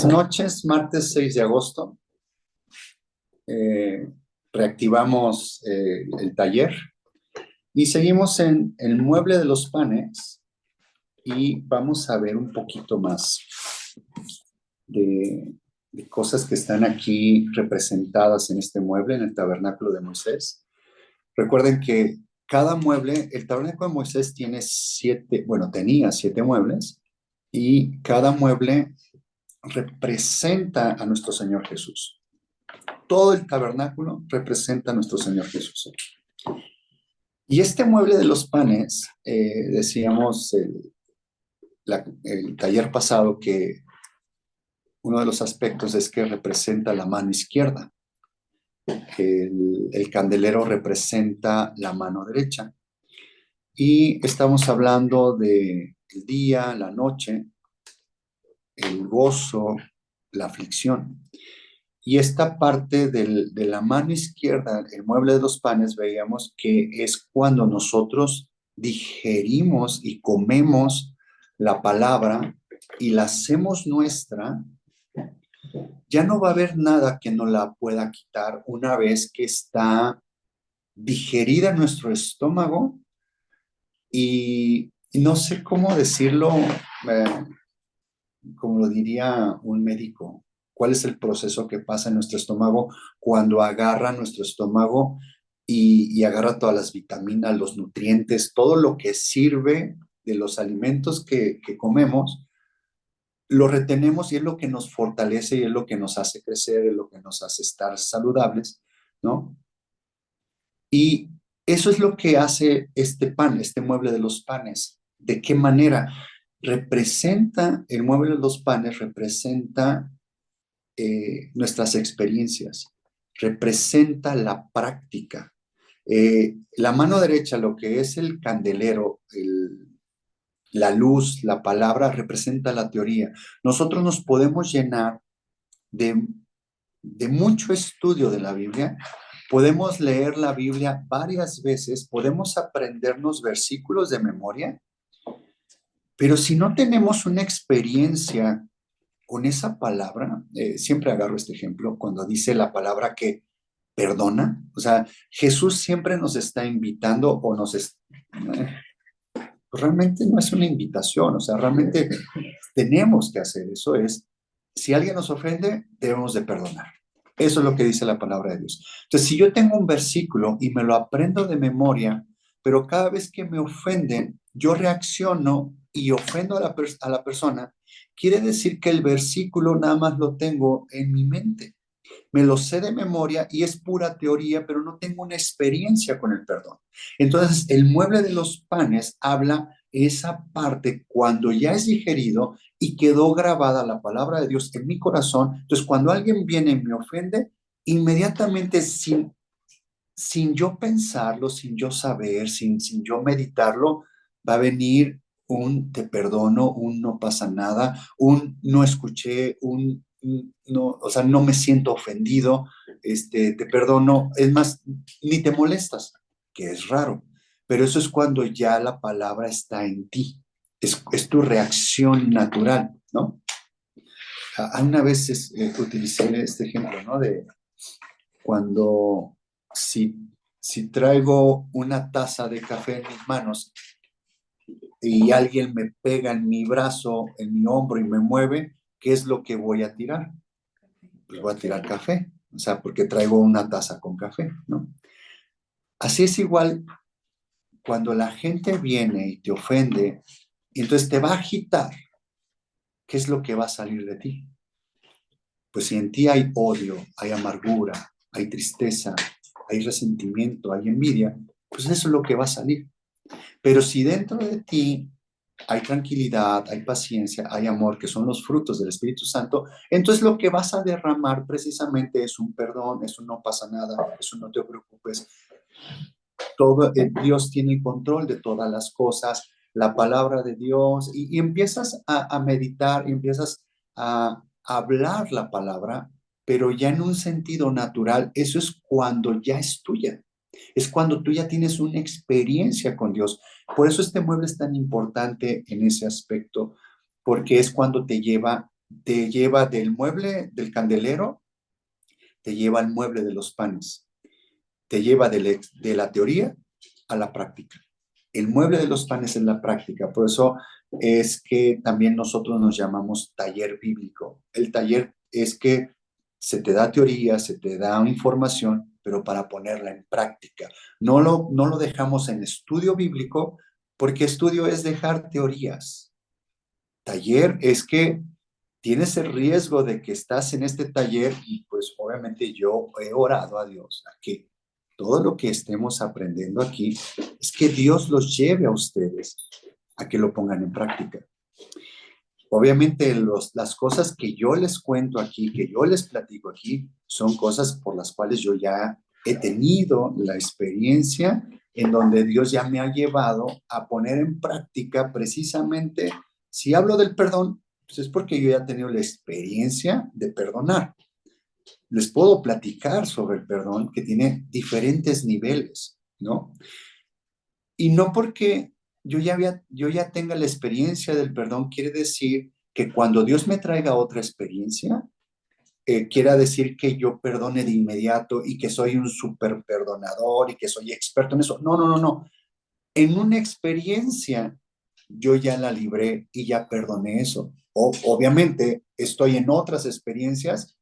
noches, martes 6 de agosto. Reactivamos el taller y seguimos en el mueble de los panes y vamos a ver un poquito más de cosas que están aquí representadas en este mueble, en el tabernáculo de Moisés. Recuerden que cada mueble, el tabernáculo de Moisés tiene tenía 7 muebles y cada mueble representa a nuestro Señor Jesús. Todo el tabernáculo representa a nuestro Señor Jesús. Y este mueble de los panes, decíamos el taller pasado que uno de los aspectos es que representa la mano izquierda. El candelero representa la mano derecha. Y estamos hablando del día, la noche, el gozo, la aflicción. Y esta parte de la mano izquierda, el mueble de los panes, veíamos que es cuando nosotros digerimos y comemos la palabra y la hacemos nuestra. Ya no va a haber nada que nos la pueda quitar una vez que está digerida en nuestro estómago. Y no sé cómo decirlo, como lo diría un médico. ¿Cuál es el proceso que pasa en nuestro estómago cuando agarra nuestro estómago y agarra todas las vitaminas, los nutrientes, todo lo que sirve de los alimentos que comemos? Lo retenemos y es lo que nos fortalece y es lo que nos hace crecer, es lo que nos hace estar saludables, ¿no? Y eso es lo que hace este pan, este mueble de los panes. ¿De qué manera? El mueble de los panes representa nuestras experiencias, representa la práctica. La mano derecha, lo que es el candelero, la luz, la palabra, representa la teoría. Nosotros nos podemos llenar de mucho estudio de la Biblia, podemos leer la Biblia varias veces, podemos aprendernos versículos de memoria, pero si no tenemos una experiencia con esa palabra, siempre agarro este ejemplo, cuando dice la palabra que perdona, o sea, Jesús siempre nos está invitando o realmente no es una invitación, o sea, realmente tenemos que hacer eso, si alguien nos ofende, debemos de perdonar. Eso es lo que dice la palabra de Dios. Entonces, si yo tengo un versículo y me lo aprendo de memoria, pero cada vez que me ofenden, yo reacciono y ofendo a la persona, quiere decir que el versículo nada más lo tengo en mi mente. Me lo sé de memoria y es pura teoría, pero no tengo una experiencia con el perdón. Entonces, el mueble de los panes habla esa parte cuando ya es digerido y quedó grabada la palabra de Dios en mi corazón. Entonces, cuando alguien viene y me ofende, inmediatamente sin yo pensarlo, sin yo saber, sin yo meditarlo, va a venir un te perdono, un no pasa nada, un no escuché, no, o sea, no me siento ofendido, te perdono, es más, ni te molestas, que es raro, pero eso es cuando ya la palabra está en ti, es tu reacción natural, ¿no? Una vez utilicé este ejemplo, ¿no? De cuando si traigo una taza de café en mis manos y alguien me pega en mi brazo, en mi hombro y me mueve, ¿qué es lo que voy a tirar? Pues voy a tirar café, o sea, porque traigo una taza con café, ¿no? Así es igual cuando la gente viene y te ofende, y entonces te va a agitar, ¿qué es lo que va a salir de ti? Pues si en ti hay odio, hay amargura, hay tristeza, hay resentimiento, hay envidia, pues eso es lo que va a salir. Pero si dentro de ti hay tranquilidad, hay paciencia, hay amor, que son los frutos del Espíritu Santo, entonces lo que vas a derramar precisamente es un perdón, eso no pasa nada, eso no te preocupes. Dios tiene control de todas las cosas, la palabra de Dios, y empiezas a meditar, y empiezas a hablar la palabra, pero ya en un sentido natural. Eso es cuando ya es tuya. Es cuando tú ya tienes una experiencia con Dios. Por eso este mueble es tan importante en ese aspecto, porque es cuando te lleva te lleva del mueble del candelero, te lleva al mueble de los panes, te lleva de la teoría a la práctica. El mueble de los panes es la práctica, por eso es que también nosotros nos llamamos taller bíblico. El taller es que se te da teoría, se te da información, pero para ponerla en práctica. No lo dejamos en estudio bíblico, porque estudio es dejar teorías. Taller es que tienes el riesgo de que estás en este taller y pues obviamente yo he orado a Dios a que todo lo que estemos aprendiendo aquí es que Dios los lleve a ustedes a que lo pongan en práctica. Obviamente las cosas que yo les cuento aquí, que yo les platico aquí, son cosas por las cuales yo ya he tenido la experiencia en donde Dios ya me ha llevado a poner en práctica precisamente, si hablo del perdón, pues es porque yo ya he tenido la experiencia de perdonar. Les puedo platicar sobre el perdón que tiene diferentes niveles, ¿no? Y no porque yo ya tenga la experiencia del perdón, quiere decir que cuando Dios me traiga otra experiencia, quiera decir que yo perdone de inmediato y que soy un súper perdonador y que soy experto en eso. No, no, no, no. En una experiencia yo ya la libré y ya perdoné eso. Obviamente estoy en otras experiencias,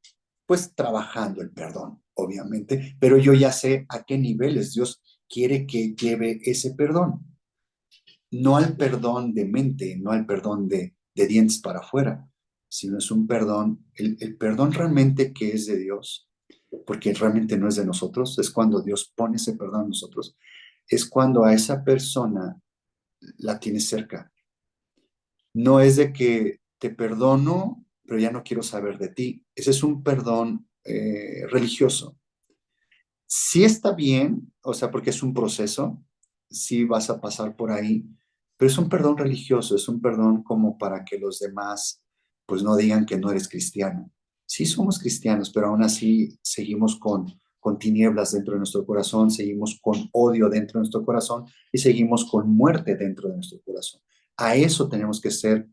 pues trabajando el perdón, obviamente, pero yo ya sé a qué niveles Dios quiere que lleve ese perdón. No al perdón de mente, no al perdón de dientes para afuera, sino es un perdón, el perdón realmente que es de Dios, porque realmente no es de nosotros, es cuando Dios pone ese perdón en nosotros, es cuando a esa persona la tienes cerca. No es de que te perdono, pero ya no quiero saber de ti. Ese es un perdón religioso. Sí está bien, o sea, porque es un proceso, sí vas a pasar por ahí, pero es un perdón religioso, es un perdón como para que los demás pues no digan que no eres cristiano. Sí somos cristianos, pero aún así seguimos con tinieblas dentro de nuestro corazón, seguimos con odio dentro de nuestro corazón y seguimos con muerte dentro de nuestro corazón. A eso tenemos que ser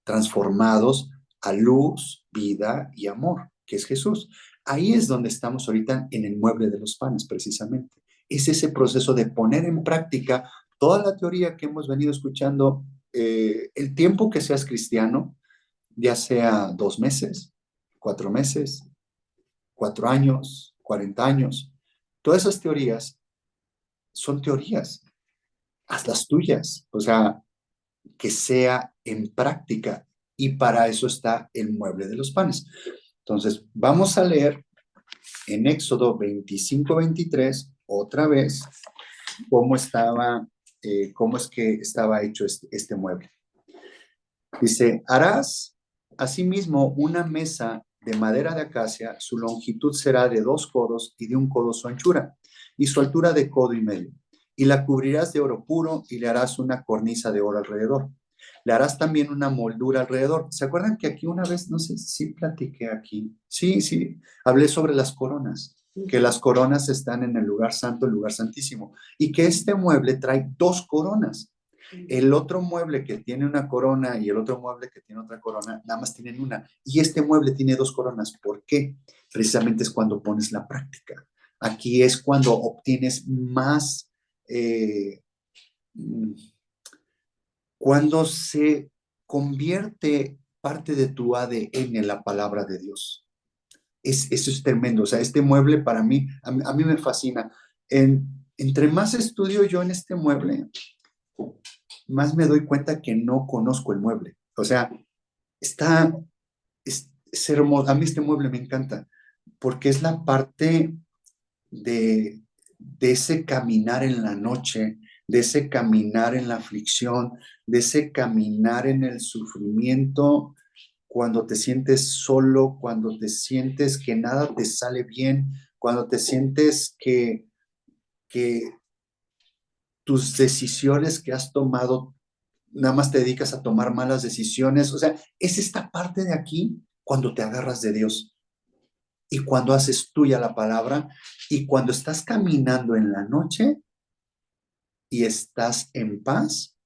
transformados a luz, vida y amor, que es Jesús. Ahí es donde estamos ahorita en el mueble de los panes, precisamente. Es ese proceso de poner en práctica toda la teoría que hemos venido escuchando el tiempo que seas cristiano, ya sea 2 meses, 4 meses, 4 años, 40 años. Todas esas teorías son teorías, haz las tuyas, o sea, que sea en práctica. Y para eso está el mueble de los panes. Entonces, vamos a leer en Éxodo 25-23, otra vez, cómo es que estaba hecho este mueble. Dice, harás asimismo una mesa de madera de acacia, su longitud será de 2 codos y de 1 codo su anchura, y su altura de codo y medio. Y la cubrirás de oro puro y le harás una cornisa de oro alrededor. Le harás también una moldura alrededor. ¿Se acuerdan que aquí una vez, no sé si platiqué aquí? Sí, sí, hablé sobre las coronas, que las coronas están en el lugar santo, el lugar santísimo, y que este mueble trae 2 coronas. El otro mueble que tiene una corona y el otro mueble que tiene otra corona, nada más tienen una. Y este mueble tiene 2 coronas. ¿Por qué? Precisamente es cuando pones la práctica. Aquí es cuando obtienes más, mm, cuando se convierte parte de tu ADN en la palabra de Dios. Eso es tremendo. O sea, este mueble para mí, a mí me fascina. Entre más estudio yo en este mueble, más me doy cuenta que no conozco el mueble. O sea, es hermoso. A mí este mueble me encanta porque es la parte de ese caminar en la noche, de ese caminar en la aflicción, de ese caminar en el sufrimiento, cuando te sientes solo, cuando te sientes que nada te sale bien, cuando te sientes que tus decisiones que has tomado, nada más te dedicas a tomar malas decisiones. O sea, es esta parte de aquí cuando te agarras de Dios y cuando haces tuya la palabra y cuando estás caminando en la noche y estás en paz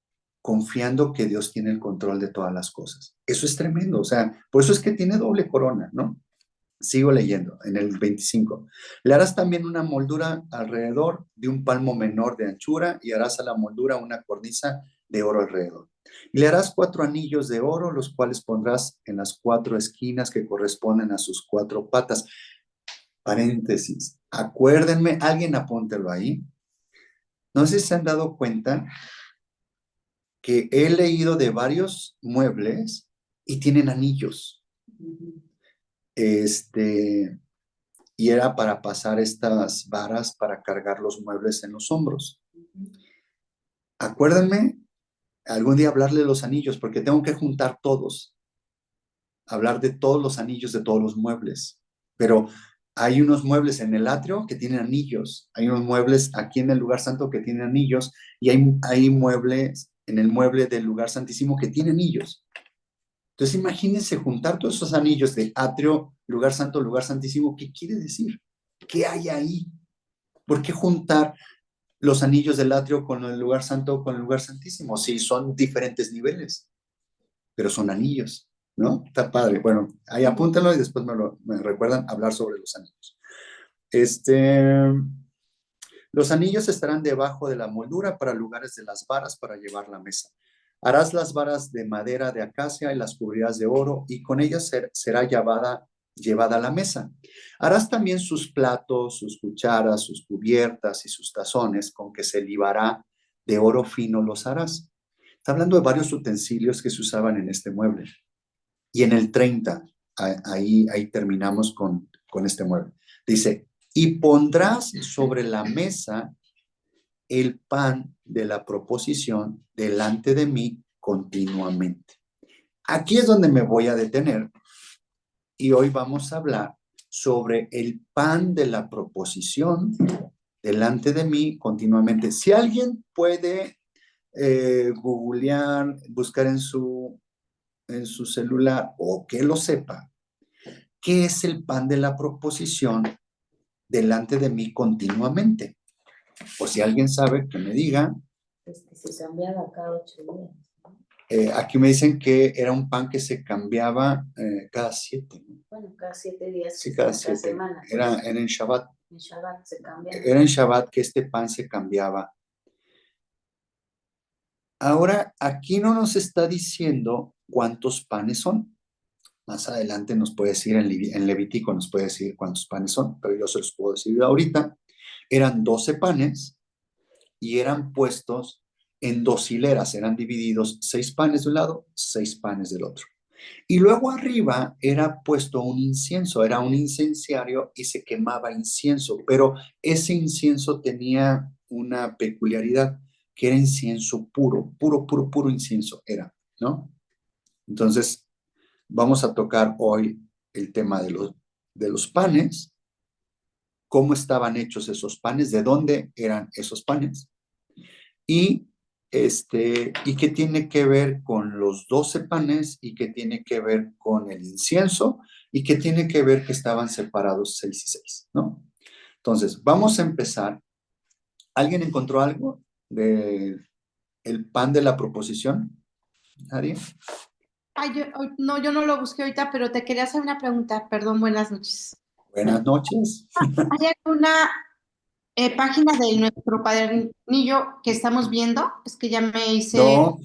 confiando que Dios tiene el control de todas las cosas. Eso es tremendo, o sea, por eso es que tiene doble corona, ¿no? Sigo leyendo en el 25. Le harás también una moldura alrededor de un palmo menor de anchura y harás a la moldura una cornisa de oro alrededor. Y le harás 4 anillos de oro, los cuales pondrás en las 4 esquinas que corresponden a sus 4 patas. Paréntesis. Acuérdenme, alguien apúntelo ahí. No sé si se han dado cuenta que he leído de varios muebles y tienen anillos. Y era para pasar estas varas para cargar los muebles en los hombros. Acuérdenme algún día hablarle de los anillos, porque tengo que juntar todos, hablar de todos los anillos de todos los muebles. Pero hay unos muebles en el atrio que tienen anillos, hay unos muebles aquí en el lugar santo que tienen anillos, y hay muebles en el mueble del lugar santísimo que tienen anillos. Entonces imagínense juntar todos esos anillos de atrio, lugar santo, lugar santísimo. ¿Qué quiere decir? ¿Qué hay ahí? ¿Por qué juntar los anillos del atrio con el lugar santo, con el lugar santísimo? Sí, son diferentes niveles, pero son anillos, ¿no? Está padre. Bueno, ahí apúntenlo y después me recuerdan hablar sobre los anillos. Los anillos estarán debajo de la moldura para lugares de las varas para llevar la mesa. Harás las varas de madera de acacia y las cubrirás de oro, y con ellas será llevada a la mesa. Harás también sus platos, sus cucharas, sus cubiertas y sus tazones, con que se libará de oro fino los harás. Está hablando de varios utensilios que se usaban en este mueble. Y en el 30, ahí terminamos con este mueble. Dice, y pondrás sobre la mesa el pan de la proposición delante de mí continuamente. Aquí es donde me voy a detener y hoy vamos a hablar sobre el pan de la proposición delante de mí continuamente. Si alguien puede googlear, buscar en su celular o que lo sepa, ¿qué es el pan de la proposición delante de mí continuamente? O si alguien sabe, que me diga. Pues que se cambiaba cada 8 días. Aquí me dicen que era un pan que se cambiaba cada 7. ¿No? Bueno, cada 7 días. Sí, cada 7. Semana. Era en Shabbat. En Shabbat se cambiaba. Era en Shabbat que este pan se cambiaba. Ahora, aquí no nos está diciendo cuántos panes son. Más adelante nos puede decir, en Levítico nos puede decir cuántos panes son, pero yo se los puedo decir ahorita. Eran 12 panes y eran puestos en 2 hileras, eran divididos 6 panes de un lado, 6 panes del otro. Y luego arriba era puesto un incienso, era un incenciario y se quemaba incienso, pero ese incienso tenía una peculiaridad, que era incienso puro, puro, puro, puro incienso era, ¿no? Entonces, vamos a tocar hoy el tema de los panes, cómo estaban hechos esos panes, de dónde eran esos panes. Y qué tiene que ver con los 12 panes y qué tiene que ver con el incienso y qué tiene que ver que estaban separados 6 y 6, ¿no? Entonces, vamos a empezar. ¿Alguien encontró algo de el pan de la proposición? ¿Nadie? Ay, no, yo no lo busqué ahorita, pero te quería hacer una pregunta. Perdón, buenas noches. Buenas noches. ¿Hay alguna página de nuestro cuadernillo que estamos viendo? Es que ya me hice No.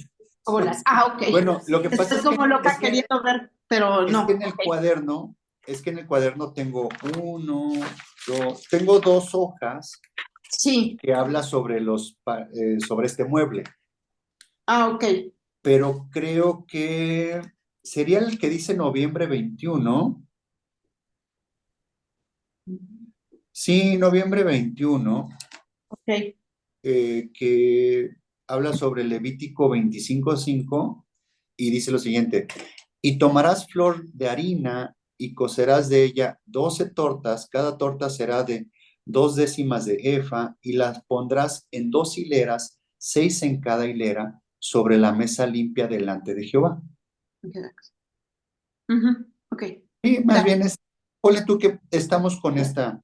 bolas. Ah, ok. Bueno, lo que pasa Estoy es que, como loca queriendo ver, pero no. en el cuaderno, tengo tengo 2 hojas Sí. que habla sobre sobre este mueble. Ah, ok. Pero creo que sería el que dice noviembre 21. Sí, noviembre 21, Ok. que habla sobre Levítico 25:5 y dice lo siguiente: y tomarás flor de harina y cocerás de ella 12 tortas, cada torta será de 2/10 de efa, y las pondrás en 2 hileras, 6 en cada hilera, sobre la mesa limpia delante de Jehová. Ok. Y más bien ponle tú que estamos con esta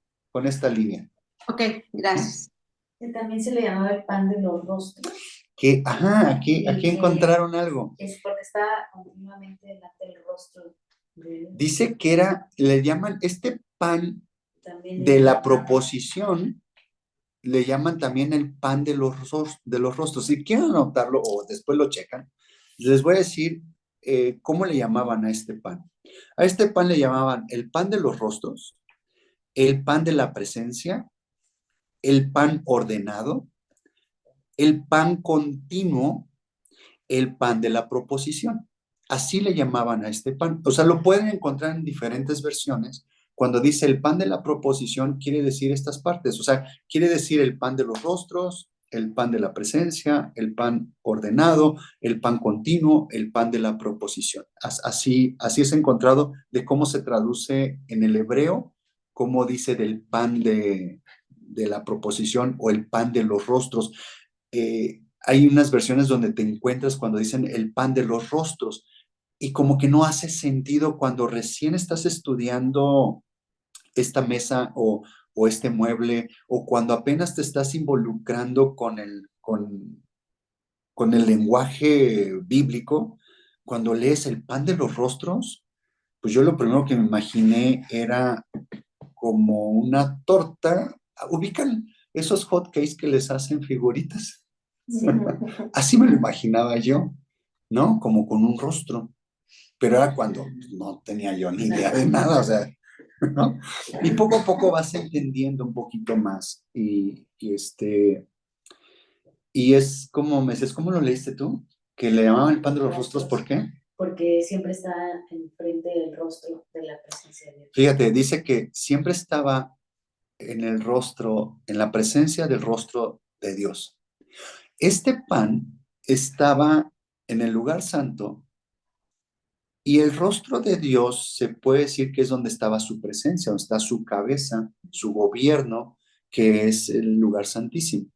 línea. Ok, gracias. Que también se le llamaba el pan de los rostros. que, ajá, aquí Y que- encontraron algo. Es porque está continuamente delante del rostro de Dios. Dice que era, le llaman este pan También de es la pan. proposición, le llaman también el pan de los rostros. Si quieren anotarlo o después lo checan, les voy a decir cómo le llamaban a este pan. A este pan le llamaban el pan de los rostros, el pan de la presencia, el pan ordenado, el pan continuo, el pan de la proposición. Así le llamaban a este pan. O sea, lo pueden encontrar en diferentes versiones. Cuando dice el pan de la proposición, quiere decir estas partes. O sea, quiere decir el pan de los rostros, el pan de la presencia, el pan ordenado, el pan continuo, el pan de la proposición. Así es encontrado de cómo se traduce en el hebreo, cómo dice del pan de la proposición o el pan de los rostros. Hay unas versiones donde te encuentras cuando dicen el pan de los rostros y como que no hace sentido cuando recién estás estudiando esta mesa o este mueble o cuando apenas te estás involucrando con el lenguaje bíblico, cuando lees el pan de los rostros, pues yo lo primero que me imaginé era como una torta. ¿Ubican esos hot cakes que les hacen figuritas? Sí. Así me lo imaginaba yo, ¿no? Como con un rostro. Pero era cuando no tenía yo ni idea de nada, o sea, ¿no? Y poco a poco vas entendiendo un poquito más. Y es como, me dices, ¿cómo lo leíste tú? Que le llamaban el pan de los rostros, ¿por qué? Porque siempre está enfrente del rostro de la presencia de Dios. Fíjate, dice que siempre estaba en el rostro, en la presencia del rostro de Dios. Este pan estaba en el lugar santo y el rostro de Dios se puede decir que es donde estaba su presencia, donde está su cabeza, su gobierno, que es el lugar santísimo.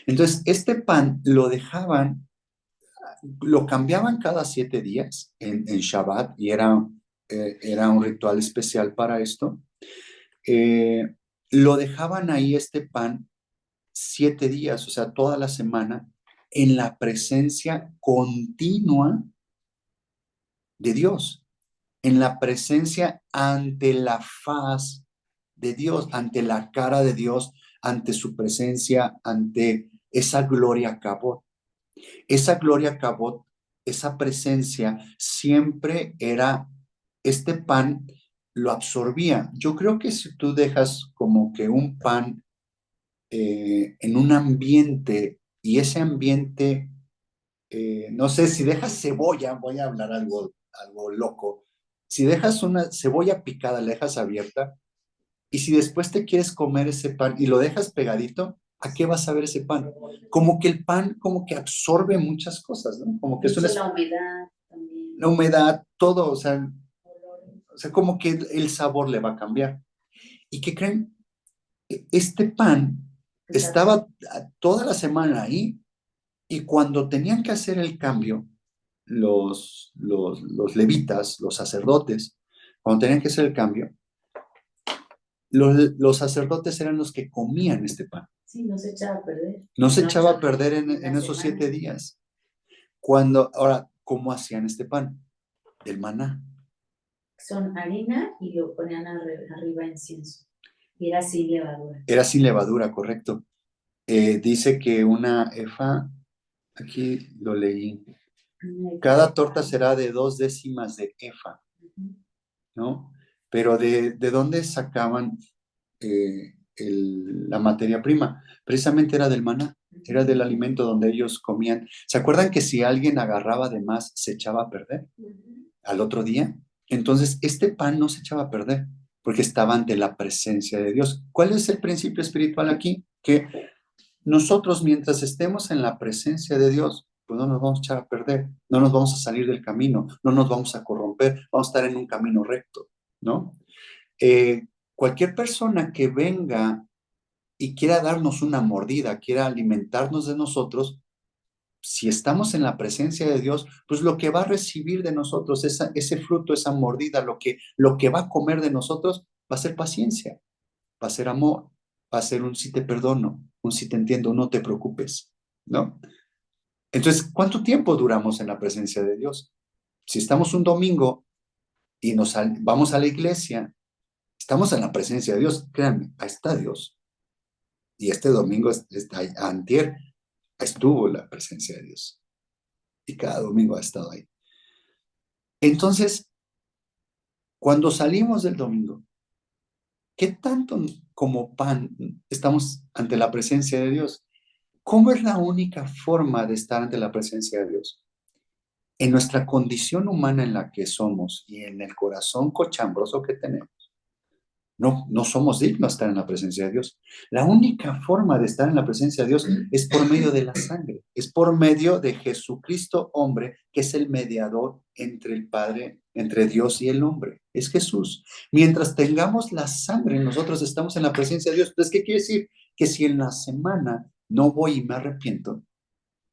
Entonces, este pan lo dejaban, lo cambiaban cada 7 días en Shabbat y era un ritual especial para esto. Lo dejaban ahí este pan 7 días, o sea, toda la semana, en la presencia continua de Dios, en la presencia ante la faz de Dios, ante la cara de Dios, ante su presencia, ante esa gloria cabot. Esa gloria cabot, esa presencia siempre era, este pan lo absorbía. Yo creo que si tú dejas como que un pan en un ambiente y ese ambiente, no sé, si dejas cebolla, voy a hablar algo loco, si dejas una cebolla picada, la dejas abierta, y si después te quieres comer ese pan y lo dejas pegadito, ¿a qué vas a ver ese pan? Como que el pan como que absorbe muchas cosas, ¿no? Como que es una, La humedad también. la humedad, todo, o sea, como que el sabor le va a cambiar. ¿Y qué creen? Este pan estaba toda la semana ahí y cuando tenían que hacer el cambio, los levitas, los sacerdotes, cuando tenían que hacer el cambio, los sacerdotes eran los que comían este pan. Sí, no se echaba a perder. No se echaba a perder en esos 7 días. Ahora, ¿cómo hacían este pan? Del maná. Son harina y lo ponían arriba incienso. Y era sin levadura. Era sin levadura, correcto. Dice que una efa, aquí lo leí, cada torta será de 2 décimas de efa, ¿no? Pero ¿de dónde sacaban la materia prima? Precisamente era del maná, era del alimento donde ellos comían. ¿Se acuerdan que si alguien agarraba de más, se echaba a perder al otro día? Entonces, este pan no se echaba a perder porque estaba ante la presencia de Dios. ¿Cuál es el principio espiritual aquí? Que nosotros, mientras estemos en la presencia de Dios, pues no nos vamos a echar a perder, no nos vamos a salir del camino, no nos vamos a corromper, vamos a estar en un camino recto, ¿no? Cualquier persona que venga y quiera darnos una mordida, quiera alimentarnos de nosotros, si estamos en la presencia de Dios, pues lo que va a recibir de nosotros, ese fruto, esa mordida, lo que va a comer de nosotros, va a ser paciencia, va a ser amor, va a ser un sí te perdono, un sí te entiendo, no te preocupes, ¿no? Entonces, ¿cuánto tiempo duramos en la presencia de Dios? Si estamos un domingo y vamos a la iglesia, estamos en la presencia de Dios, créanme, ahí está Dios. Y este domingo, antier, estuvo en la presencia de Dios. Y cada domingo ha estado ahí. Entonces, cuando salimos del domingo, ¿qué tanto como pan estamos ante la presencia de Dios? ¿Cómo es la única forma de estar ante la presencia de Dios? En nuestra condición humana en la que somos y en el corazón cochambroso que tenemos, no somos dignos de estar en la presencia de Dios. La única forma de estar en la presencia de Dios es por medio de la sangre, es por medio de Jesucristo hombre, que es el mediador entre el Padre, entre Dios y el hombre. Es Jesús. Mientras tengamos la sangre, nosotros estamos en la presencia de Dios. Entonces, ¿qué quiere decir? Que si en la semana no voy y me arrepiento,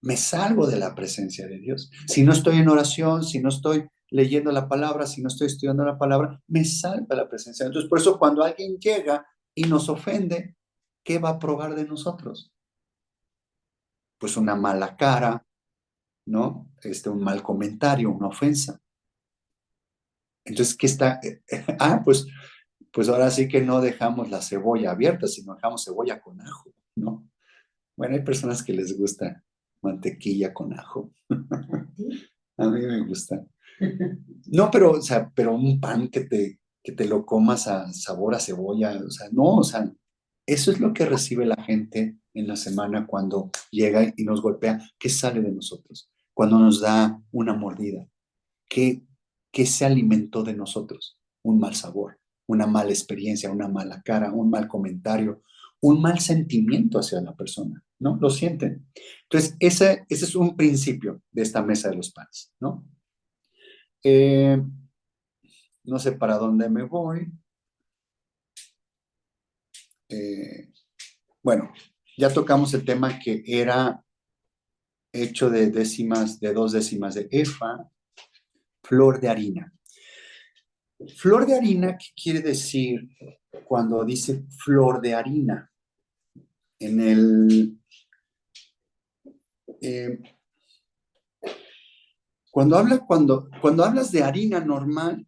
me salgo de la presencia de Dios. Si no estoy en oración, si no estoy leyendo la palabra, si no estoy estudiando la palabra, me salgo de la presencia. Entonces, por eso cuando alguien llega y nos ofende, ¿qué va a probar de nosotros? Pues una mala cara, ¿no? Un mal comentario, una ofensa. Entonces, ¿qué está? Pues ahora sí que no dejamos la cebolla abierta, sino dejamos cebolla con ajo, ¿no? Bueno, hay personas que les gusta mantequilla con ajo. A mí me gusta. No, pero, o sea, pero un pan que te lo comas a sabor a cebolla, o sea, no, o sea, eso es lo que recibe la gente en la semana cuando llega y nos golpea. ¿Qué sale de nosotros? Cuando nos da una mordida. ¿Qué, qué se alimentó de nosotros? Un mal sabor, una mala experiencia, una mala cara, un mal comentario, un mal sentimiento hacia la persona, ¿no? Lo sienten. Entonces, ese es un principio de esta mesa de los panes, ¿no? Eh, no sé para dónde me voy. Eh, bueno, ya tocamos el tema que era hecho de de 2 décimas de efa, flor de harina. Flor de harina, ¿qué quiere decir cuando dice flor de harina? En eh, cuando hablas de harina normal,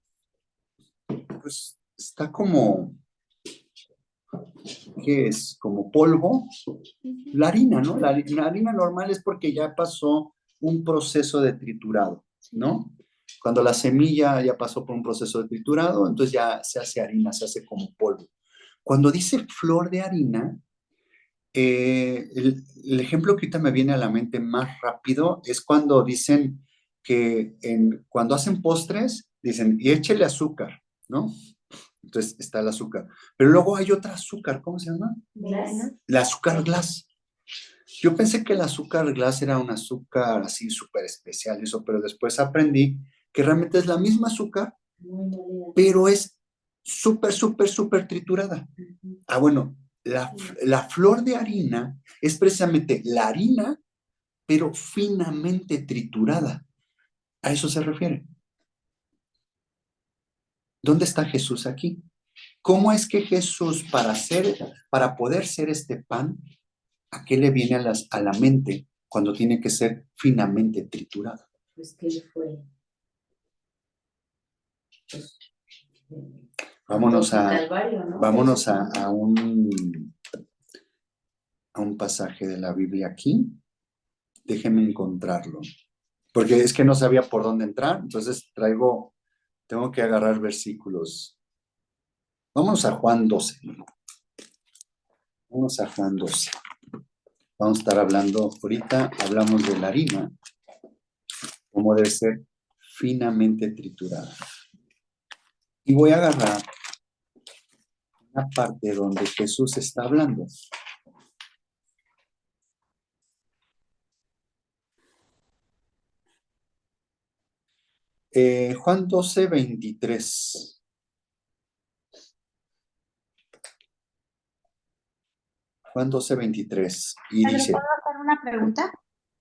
pues está como, ¿qué es? Como polvo. La harina, ¿no? La harina normal es porque ya pasó un proceso de triturado, ¿no? Cuando la semilla ya pasó por un proceso de triturado, entonces ya se hace harina, se hace como polvo. Cuando dice flor de harina, el ejemplo que ahorita me viene a la mente más rápido es cuando dicen que cuando hacen postres, dicen, y échele azúcar, ¿no? Entonces está el azúcar. Pero luego hay otra azúcar, ¿cómo se llama? Glass. El azúcar glass. Yo pensé que el azúcar glass era un azúcar así súper especial, eso, pero después aprendí que realmente es la misma azúcar, Muy molida. pero es súper, súper, súper triturada. Ah, bueno, la flor de harina es precisamente la harina, pero finamente triturada. A eso se refiere. ¿Dónde está Jesús aquí? ¿Cómo es que Jesús, para poder ser este pan, a qué le viene a la mente cuando tiene que ser finamente triturado? Pues que él fue. Pues, Vámonos a, Calvario, ¿no? vámonos a un pasaje de la Biblia aquí. Déjenme encontrarlo. Porque es que no sabía por dónde entrar, entonces tengo que agarrar versículos. Vámonos a Juan 12. Vamos a Juan 12. Vamos a estar hablando, ahorita hablamos de la harina, cómo debe ser finamente triturada. Y voy a agarrar una parte donde Jesús está hablando. Juan 12, 23. Juan 12, 23. Y ¿Pedro, dice, puedo hacer una pregunta?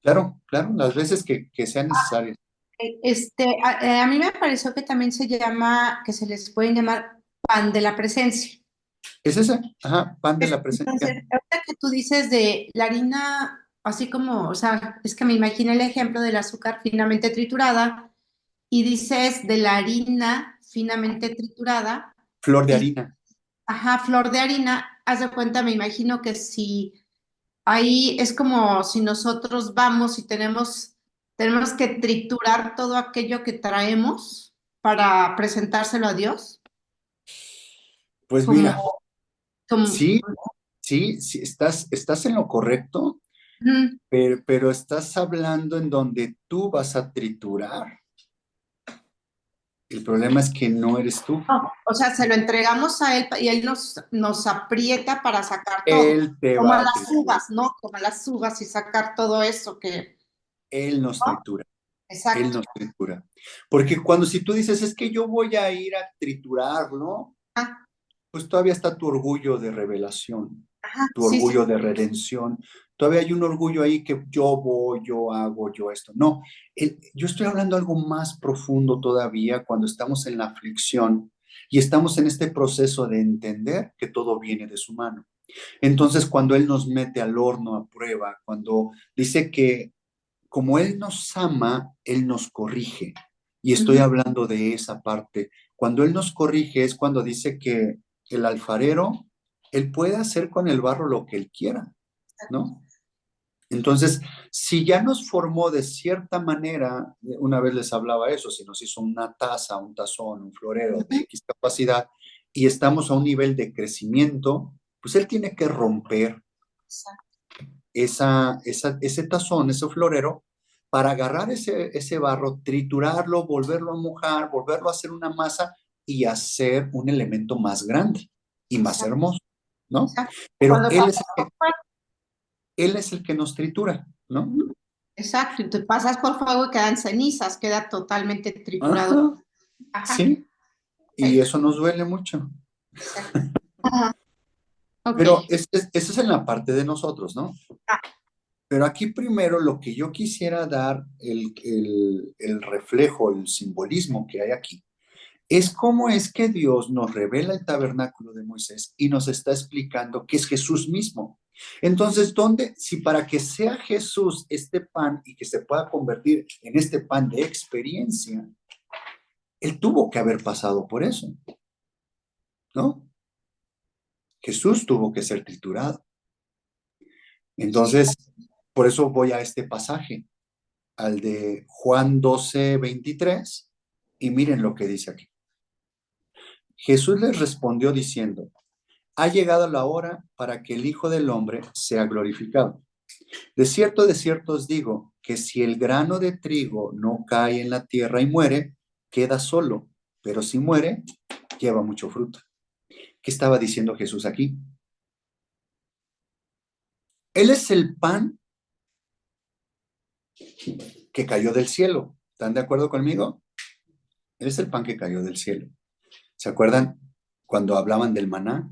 claro, las veces que sean necesarias. A mí me pareció que también que se les pueden llamar pan de la presencia. ¿Es ese? Ajá, pan de la presencia. Entonces, ahorita que tú dices de la harina así como, o sea, es que me imagino el ejemplo del azúcar finamente triturada y dices de la harina finamente triturada, Flor de el, harina. ajá, flor de harina, haz de cuenta, me imagino que si ahí es como si nosotros vamos y tenemos que triturar todo aquello que traemos para presentárselo a Dios, Pues como, mira, como, sí, sí, estás en lo correcto, ujú. pero estás hablando en donde tú vas a triturar. El problema es que no eres tú. No, o sea, se lo entregamos a él y él nos aprieta para sacar todo, Él te como va a a las triturar. uvas, ¿no? Como a las uvas y sacar todo eso que, Él nos ¿no? tritura. Él Exacto. nos tritura. Porque cuando si tú dices, es que yo voy a ir a triturarlo, Ah, pues todavía está tu orgullo de revelación, ajá, tu sí, sí, orgullo de redención. Todavía hay un orgullo ahí que yo voy, yo hago, yo esto. No, yo estoy hablando algo más profundo todavía cuando estamos en la aflicción y estamos en este proceso de entender que todo viene de su mano. Entonces, cuando Él nos mete al horno a prueba, cuando dice que como Él nos ama, Él nos corrige. Y estoy ujú, hablando de esa parte. Cuando Él nos corrige es cuando dice que el alfarero, Él puede hacer con el barro lo que Él quiera, ¿no? Entonces, si ya nos formó de cierta manera, una vez les hablaba eso, si nos hizo una taza, un tazón, un florero de ujú, X capacidad y estamos a un nivel de crecimiento, pues Él tiene que romper exacto. ese tazón, ese florero, para agarrar ese barro, triturarlo, volverlo a mojar, volverlo a hacer una masa y hacer un elemento más grande y más Exacto, hermoso, ¿no? exacto. Pero Cuando él pasas es, por fuego, él es el que nos tritura, ¿no? ujú, exacto, y te pasas por fuego y quedan cenizas, queda totalmente triturado. Ajá, Ajá, sí, y eso nos duele mucho. exacto. Ajá, ok. Pero eso es en la parte de nosotros, ¿no? Ah, Pero aquí primero lo que yo quisiera dar, el reflejo, el simbolismo que hay aquí, es cómo es que Dios nos revela el tabernáculo de Moisés y nos está explicando que es Jesús mismo. Entonces, ¿dónde, si para que sea Jesús este pan y que se pueda convertir en este pan de experiencia, Él tuvo que haber pasado por eso, ¿no? Jesús tuvo que ser triturado. sí, Entonces, por eso voy a este pasaje, al de Juan 12:23, y miren lo que dice aquí. Jesús les respondió diciendo, ha llegado la hora para que el Hijo del Hombre sea glorificado. De cierto os digo que si el grano de trigo no cae en la tierra y muere, queda solo, pero si muere, lleva mucho fruto. ¿Qué estaba diciendo Jesús aquí? Él es el pan que cayó del cielo. ¿Están de acuerdo conmigo? Él es el pan que cayó del cielo. ¿Se acuerdan cuando hablaban del maná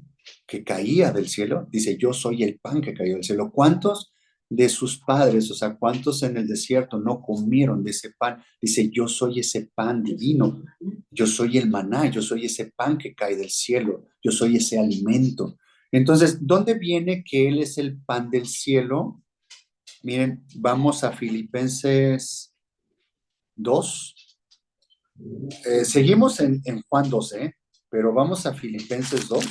que caía del cielo? Dice, yo soy el pan que cayó del cielo. ¿Cuántos de sus padres, o sea, cuántos en el desierto no comieron de ese pan? Dice, yo soy ese pan divino. Yo soy el maná, yo soy ese pan que cae del cielo. Yo soy ese alimento. Entonces, ¿dónde viene que Él es el pan del cielo? Miren, vamos a Filipenses 2. Seguimos en Juan 12, ¿eh? Pero vamos a Filipenses 2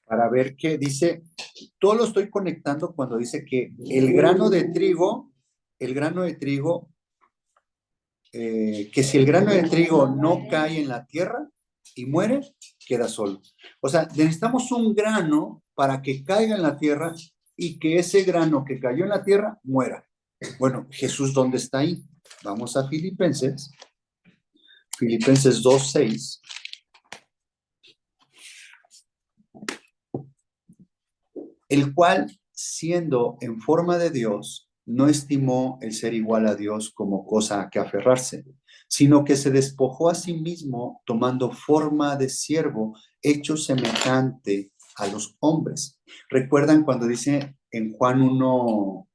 para ver qué dice. Todo lo estoy conectando cuando dice que el grano de trigo, que si el grano de trigo no cae en la tierra y muere, queda solo. O sea, necesitamos un grano para que caiga en la tierra y que ese grano que cayó en la tierra muera. Bueno, Jesús, ¿dónde está ahí? Vamos a Filipenses 2:6. El cual, siendo en forma de Dios, no estimó el ser igual a Dios como cosa a que aferrarse, sino que se despojó a sí mismo tomando forma de siervo, hecho semejante a los hombres. ¿Recuerdan cuando dice en Juan 1,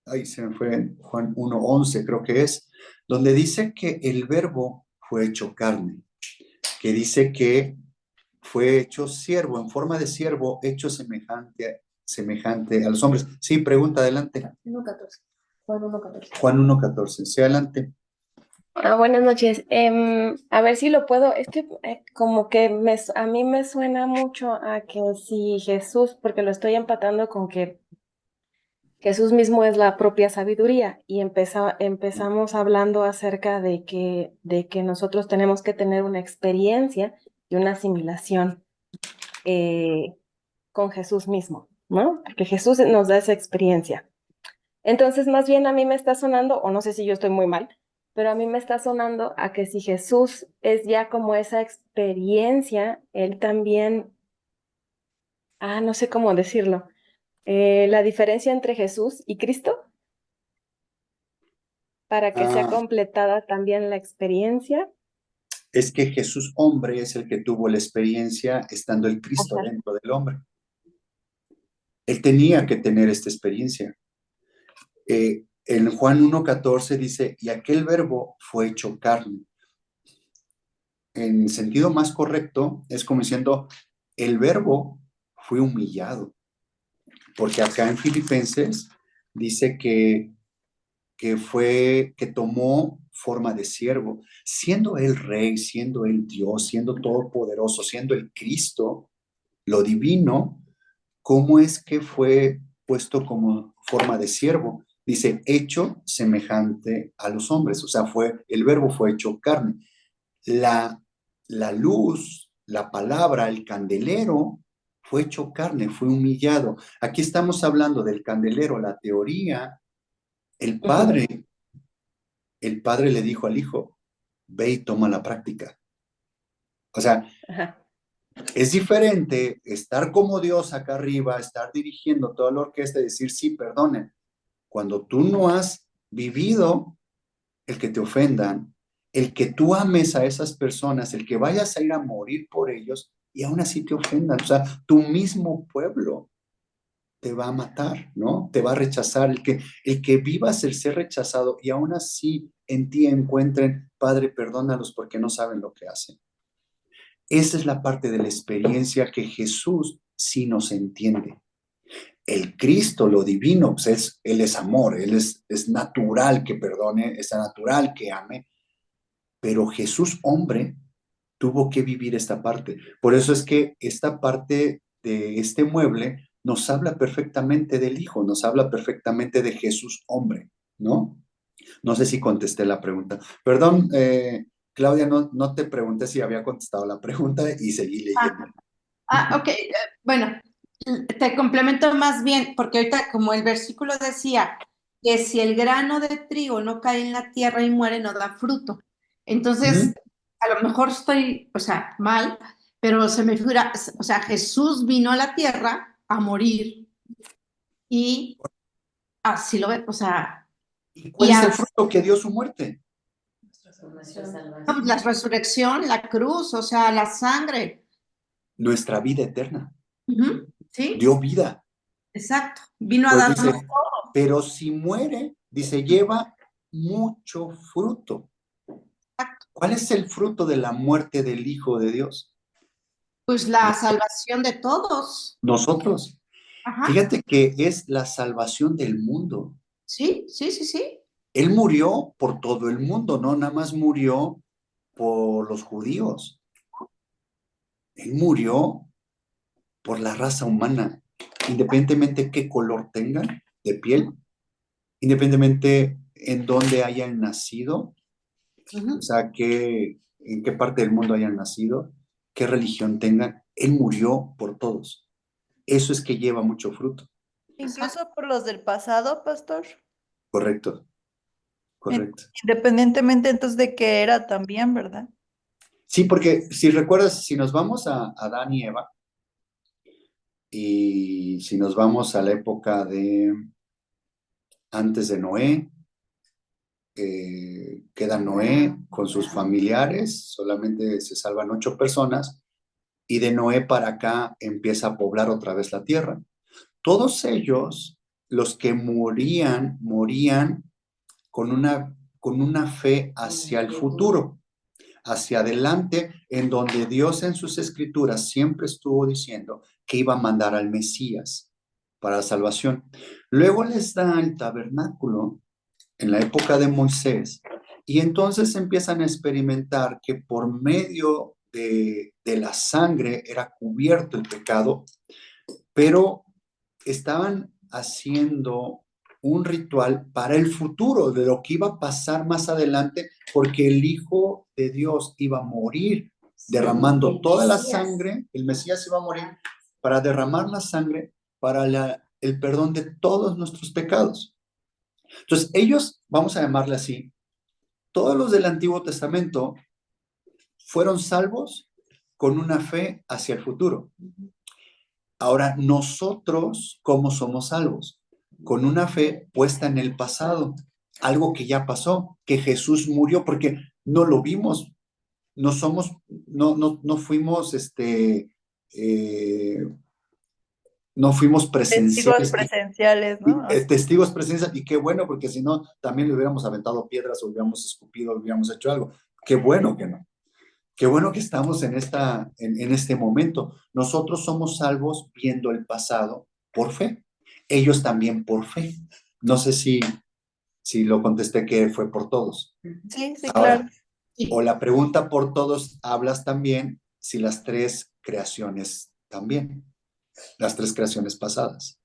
ahí se me fue, en Juan 1:11 creo que es, donde dice que el verbo fue hecho carne, que dice que fue hecho siervo, en forma de siervo, hecho semejante a los hombres. Sí, pregunta, adelante. 1:14. Juan 1:14. Juan 1:14, sí, adelante. Buenas noches. A ver si lo puedo. Es que como que a mí me suena mucho a que si Jesús, porque lo estoy empatando con que Jesús mismo es la propia sabiduría y empezamos hablando acerca de que nosotros tenemos que tener una experiencia y una asimilación con Jesús mismo, ¿no? Porque Jesús nos da esa experiencia. Entonces, más bien a mí me está sonando, o no sé si yo estoy muy mal, pero a mí me está sonando a que si Jesús es ya como esa experiencia, él también, no sé cómo decirlo, la diferencia entre Jesús y Cristo, para que sea Ah, completada también la experiencia. es que Jesús hombre es el que tuvo la experiencia estando el Cristo Ajá. dentro del hombre. Él tenía que tener esta experiencia. En Juan 1:14 dice, y aquel verbo fue hecho carne. En sentido más correcto, es como diciendo, el verbo fue humillado. Porque acá en Filipenses dice que tomó forma de siervo, siendo él rey, siendo él Dios, siendo todopoderoso, siendo el Cristo, lo divino. ¿Cómo es que fue puesto como forma de siervo? Dice, hecho semejante a los hombres, o sea, el verbo fue hecho carne. La, la luz, la palabra, el candelero, fue hecho carne, fue humillado. Aquí estamos hablando del candelero, la teoría. El Ujú. padre, el padre le dijo al hijo, ve y toma la práctica. O sea, Ajá. es diferente estar como Dios acá arriba, estar dirigiendo toda la orquesta y decir, sí, perdonen. Cuando tú no has vivido el que te ofendan, el que tú ames a esas personas, el que vayas a ir a morir por ellos y aún así te ofendan. O sea, tu mismo pueblo te va a matar, ¿no? Te va a rechazar. El que vivas el ser rechazado y aún así en ti encuentren, Padre, perdónalos porque no saben lo que hacen. Esa es la parte de la experiencia que Jesús sí nos entiende. El Cristo, lo divino, pues Él es amor, es natural que perdone, es natural que ame, pero Jesús, hombre, tuvo que vivir esta parte. Por eso es que esta parte de este mueble nos habla perfectamente del Hijo, nos habla perfectamente de Jesús, hombre, ¿no? No sé si contesté la pregunta. Perdón, Claudia, no te pregunté si había contestado la pregunta y seguí leyendo. Ok, bueno, te complemento más bien, porque ahorita como el versículo decía que si el grano de trigo no cae en la tierra y muere, no da fruto. Entonces, Ujú. a lo mejor estoy, o sea, mal, pero se me figura, o sea, Jesús vino a la tierra a morir y así lo ve, o sea, ¿Y cuál y es el a fruto que dio su muerte? Por nuestra la salvación. resurrección, la cruz, o sea, la sangre. Nuestra vida eterna. Ujú, ¿sí? Dio vida. Exacto. Vino a Pues darnos. dice, pero si muere, dice, lleva mucho fruto. ¿Cuál es el fruto de la muerte del Hijo de Dios? Pues la salvación de todos. Nosotros. Ajá. Fíjate que es la salvación del mundo. Sí, sí, sí, sí. Él murió por todo el mundo, no nada más murió por los judíos. Él murió por la raza humana, independientemente qué color tengan de piel, independientemente en dónde hayan nacido, o Ujú. sea, en qué parte del mundo hayan nacido, qué religión tengan. Él murió por todos. Eso es que lleva mucho fruto. Exacto. Incluso por los del pasado, pastor. Correcto, En- correcto. Independientemente entonces de qué era también, ¿verdad? Sí, porque si recuerdas, si nos vamos a Adán y Eva, y si nos vamos a la época de antes de Noé, queda Noé con sus familiares, solamente se salvan 8 personas, y de Noé para acá empieza a poblar otra vez la tierra. Todos ellos, los que morían con una fe hacia el futuro, hacia adelante, en donde Dios en sus escrituras siempre estuvo diciendo que iba a mandar al Mesías. para la salvación. Luego les da el tabernáculo en la época de Moisés, y entonces empiezan a experimentar que por medio de la sangre era cubierto el pecado, pero estaban haciendo un ritual para el futuro, de lo que iba a pasar más adelante, porque el Hijo de Dios iba a morir derramando el toda la Mesías. sangre, el Mesías iba a morir para derramar la sangre para el perdón de todos nuestros pecados. Entonces, ellos, vamos a llamarle así, todos los del Antiguo Testamento fueron salvos con una fe hacia el futuro. Ahora, nosotros, ¿cómo somos salvos? Con una fe puesta en el pasado, algo que ya pasó, que Jesús murió, porque no lo vimos, no somos, no fuimos, no fuimos Testigos presenciales, presenciales, ¿no? testigos presenciales, y qué bueno, porque si no, también le hubiéramos aventado piedras, o hubiéramos escupido, o hubiéramos hecho algo. Qué bueno que no. Qué bueno que estamos en este momento. Nosotros somos salvos viendo el pasado por fe. Ellos también por fe. No sé si lo contesté que fue por todos. Sí, sí, claro. Ahora, o la pregunta por todos, hablas también si las tres creaciones también, las tres creaciones pasadas.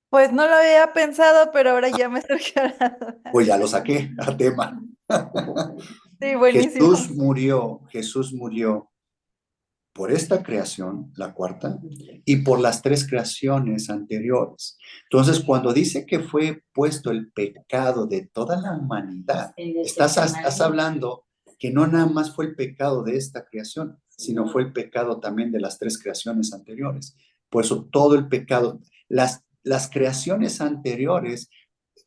Pues no lo había pensado, pero ahora ya me surgió la duda. Pues ya lo saqué a tema. Sí, buenísimo. Jesús murió por esta creación, la cuarta, y por las tres creaciones anteriores. Entonces, cuando dice que fue puesto el pecado de toda la humanidad, estás hablando que no nada más fue el pecado de esta creación, sino fue el pecado también de las tres creaciones anteriores. Por eso todo el pecado, las creaciones anteriores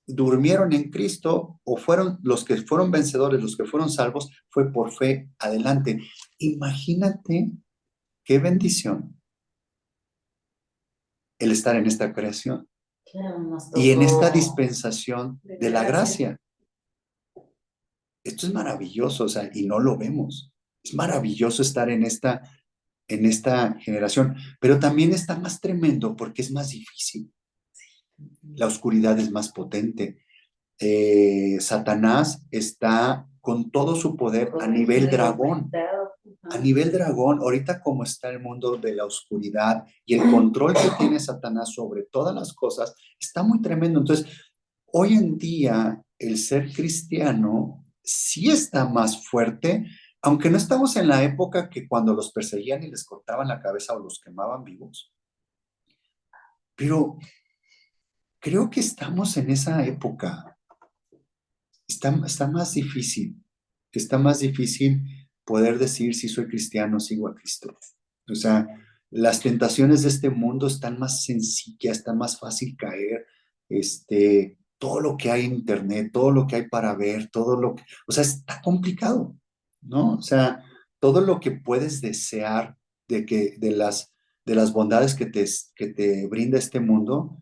durmieron en Cristo, o fueron los que fueron vencedores, los que fueron salvos, fue por fe adelante. Imagínate qué bendición el estar en esta creación Claro, y en esta dispensación de la gracia. Esto es maravilloso, o sea, y no lo vemos. Es maravilloso estar en esta generación, pero también está más tremendo porque es más difícil. La oscuridad es más potente. Satanás está con todo su poder a nivel dragón. A nivel dragón, ahorita como está el mundo de la oscuridad y el control que tiene Satanás sobre todas las cosas, está muy tremendo. Entonces, hoy en día el ser cristiano sí está más fuerte, aunque no estamos en la época que cuando los perseguían y les cortaban la cabeza o los quemaban vivos. Pero creo que estamos en esa época. Está más difícil. Está más difícil poder decir si soy cristiano, sigo a Cristo. O sea, las tentaciones de este mundo están más sencillas, está más fácil caer. Todo lo que hay en internet, todo lo que hay para ver, o sea, está complicado, ¿no? O sea, todo lo que puedes desear de las bondades que te brinda este mundo,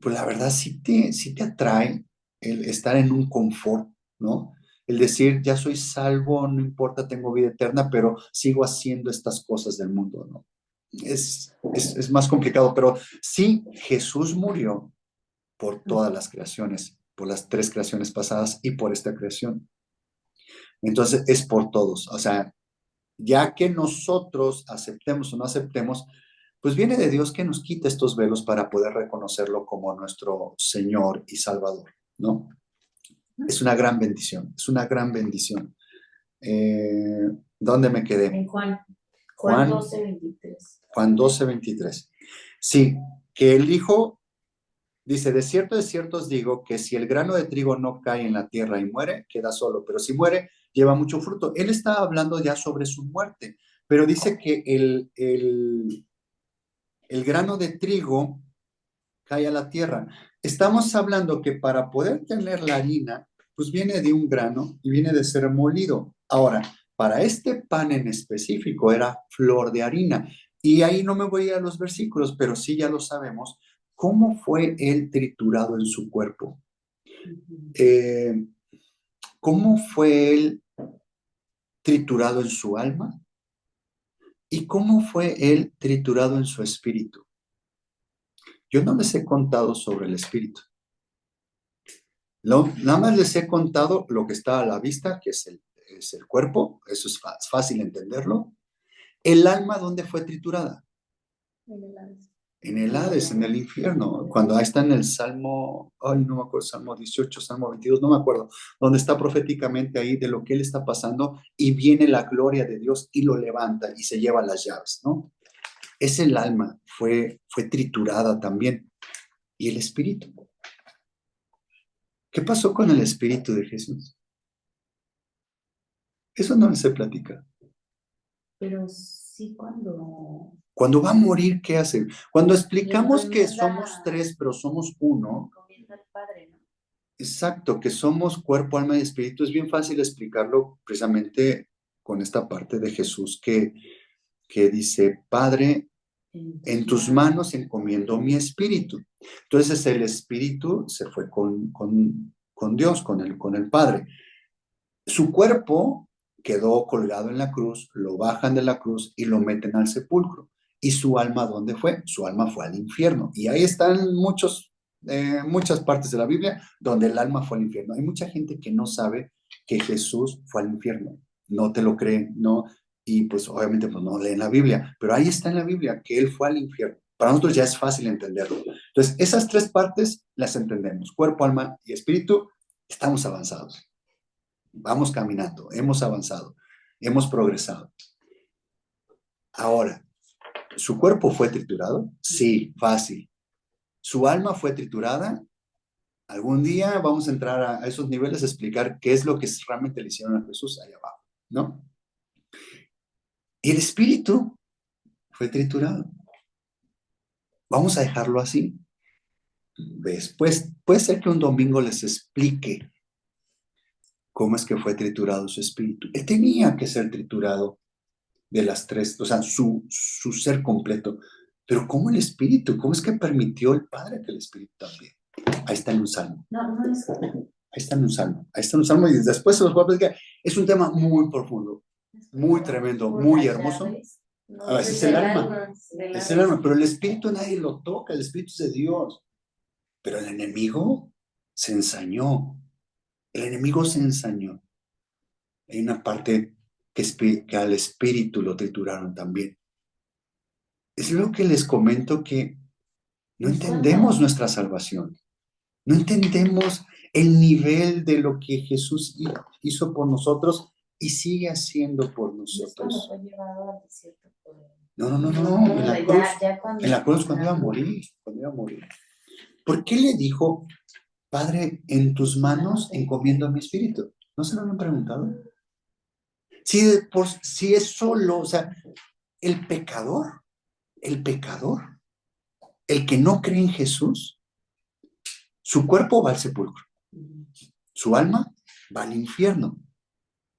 pues la verdad sí te atrae el estar en un confort, ¿no? El decir, ya soy salvo, no importa, tengo vida eterna, pero sigo haciendo estas cosas del mundo, ¿no? Es más complicado, pero sí, Jesús murió por todas las creaciones, por las tres creaciones pasadas y por esta creación. Entonces, es por todos. O sea, ya que nosotros aceptemos o no aceptemos, pues viene de Dios que nos quite estos velos para poder reconocerlo como nuestro Señor y Salvador, ¿no? Es una gran bendición, es una gran bendición. ¿Dónde me quedé? En Juan Juan 12:23. Juan 12:23. Sí, que el Hijo dice, de cierto os digo que si el grano de trigo no cae en la tierra y muere, queda solo, pero si muere, lleva mucho fruto. Él está hablando ya sobre su muerte, pero dice que el grano de trigo cae a la tierra. Estamos hablando que para poder tener la harina, pues viene de un grano y viene de ser molido. Ahora, para este pan en específico era flor de harina. Y ahí no me voy a ir a los versículos, pero sí ya lo sabemos. ¿Cómo fue él triturado en su cuerpo? ¿Cómo fue él triturado en su alma? ¿Y cómo fue él triturado en su espíritu? Yo no les he contado sobre el espíritu. Nada más les he contado lo que está a la vista, que es el cuerpo, eso es fácil entenderlo. El alma, ¿dónde fue triturada? En el Hades, en el infierno, cuando ahí está en el Salmo, ay, no me acuerdo, Salmo 18, Salmo 22, no me acuerdo, donde está proféticamente ahí de lo que él está pasando y viene la gloria de Dios y lo levanta y se lleva las llaves, ¿no? Es el alma, fue triturada también. ¿Y el espíritu? ¿Qué pasó con el espíritu de Jesús? Eso no les he platicado. Pero sí Cuando va a morir, ¿qué hace? Cuando explicamos que encomienda- somos tres, pero somos uno, encomienda al Padre, ¿no? exacto, que somos cuerpo, alma y espíritu, es bien fácil explicarlo precisamente con esta parte de Jesús que dice, Padre, en tus manos encomiendo mi espíritu. Entonces el espíritu se fue con Dios, con el Padre. Su cuerpo quedó colgado en la cruz, lo bajan de la cruz y lo meten al sepulcro. ¿Y su alma dónde fue? Su alma fue al infierno. Y ahí están muchas partes de la Biblia donde el alma fue al infierno. Hay mucha gente que no sabe que Jesús fue al infierno. No te lo creen, no. Y pues obviamente pues, no leen la Biblia. Pero ahí está en la Biblia que él fue al infierno. Para nosotros ya es fácil entenderlo. Entonces, esas tres partes las entendemos. Cuerpo, alma y espíritu. Estamos avanzados. Vamos caminando, hemos avanzado, hemos progresado. Ahora, ¿su cuerpo fue triturado? Sí, fácil. ¿Su alma fue triturada? Algún día vamos a entrar a esos niveles a explicar qué es lo que realmente le hicieron a Jesús allá abajo, ¿no? Y el espíritu fue triturado. Vamos a dejarlo así. Después, puede ser que un domingo les explique cómo es que fue triturado su espíritu. Él tenía que ser triturado de las tres, o sea, su ser completo. Pero ¿cómo el espíritu? ¿Cómo es que permitió el Padre que el espíritu también? Ahí está en un salmo. No es. Ahí está en un salmo. Ahí está en un salmo y después se los voy a platicar. Es un tema muy profundo, muy tremendo, muy hermoso. Ese es el alma. Es el alma, pero el espíritu nadie lo toca, el espíritu es de Dios. Pero el enemigo se ensañó. El enemigo se ensañó. Hay una parte que al espíritu lo trituraron también. Es lo que les comento que no entendemos nuestra salvación. No entendemos el nivel de lo que Jesús hizo por nosotros y sigue haciendo por nosotros. Fue llevado al desierto por No, en la cruz. cuando En la cruz cuando iba a morir. ¿Por qué le dijo, Padre, en tus manos encomiendo mi espíritu? ¿No se lo han preguntado? Si es solo, o sea, el pecador, el que no cree en Jesús, su cuerpo va al sepulcro, su alma va al infierno.